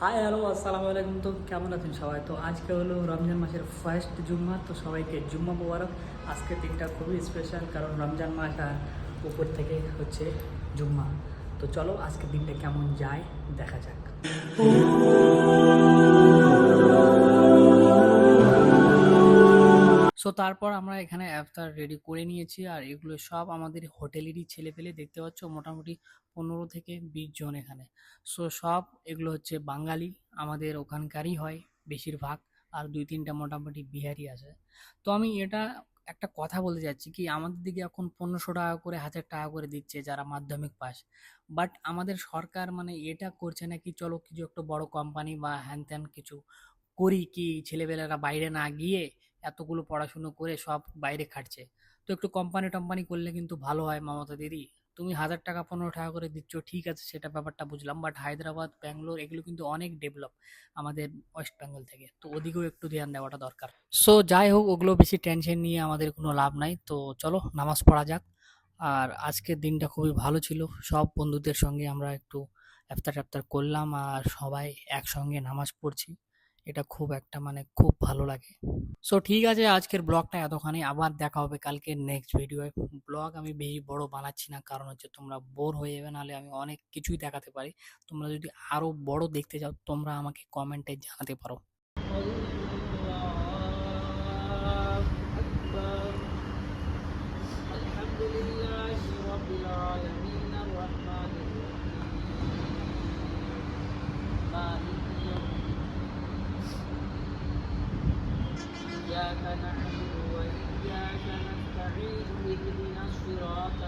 Hi hello আসসালামু আলাইকুম। তো কেমন আছেন সবাই? তো আজকে হলো রমজান মাসের ফার্স্ট জুম্মা। তো সবাইকে জুম্মা মোবারক। আজকের দিনটা খুবই স্পেশাল, কারণ রমজান মাস আর উপর থেকে হচ্ছে জুম্মা। তো চলো আজকের দিনটা কেমন যায় দেখা যাক। সো তারপর আমরা এখানে ইফতার রেডি করে নিয়েছি, আর এগুলো সব আমাদের হোটেলেরই ছেলেপেলে। দেখতে পাচ্ছ মোটামুটি 15 থেকে 20 জন এখানে। সো সব এগুলো হচ্ছে বাঙালি, আমাদের ওখানকারই হয় বেশিরভাগ, আর 2-3টা মোটামুটি বিহারি আছে। তো আমি এটা একটা কথা বলতে চাচ্ছি কি, আমাদের দিকে এখন 1500 টাকা করে 1000 টাকা করে দিচ্ছে যারা মাধ্যমিক পাস। বাট আমাদের সরকার মানে এটা করছে না কি চলো কিছু একটা বড় কোম্পানি বা হ্যান ত্যান কিছু করি, কি ছেলেপেলেরা বাইরে না গিয়ে এতগুলো পড়াশুনো করে সব বাইরে খাটছে। তো একটু কোম্পানি টম্পানি করলে কিন্তু ভালো হয় মমতা দিদি। তুমি 1000 টাকা 15 টাকা করে দিচ্ছ, ঠিক আছে, সেটা ব্যাপারটা বুঝলাম, বাট হায়দ্রাবাদ ব্যাঙ্গালোর এগুলো কিন্তু অনেক ডেভেলপ আমাদের ওয়েস্ট বেঙ্গল থেকে, তো ওদিকেও একটু ধ্যান দেওয়াটা দরকার। সো যাই হোক, ওগুলো বেশি টেনশন নিয়ে আমাদের কোনো লাভ নাই। তো চলো নামাজ পড়া যাক। আর আজকের দিনটা খুবই ভালো ছিল, সব বন্ধুদের সঙ্গে আমরা একটু ইফতার টিফতার করলাম আর সবাই একসঙ্গে নামাজ পড়ছি। এটা খুব একটা মানে খুব ভালো লাগে। সো ঠিক আছে, আজকের ব্লগটা এতখানি, আবার দেখা হবে কালকে নেক্সট ভিডিওয়ে। ব্লগ আমি বেশি বড় বানাচ্ছি না, কারণ হচ্ছে তোমরা বোর হয়ে যাবে, নাহলে আমি অনেক কিছুই দেখাতে পারি। তোমরা যদি আরো বড় দেখতে চাও তোমরা আমাকে কমেন্টে জানাতে পারো। إياك نعبد وإياك نستعين اهدنا الصراط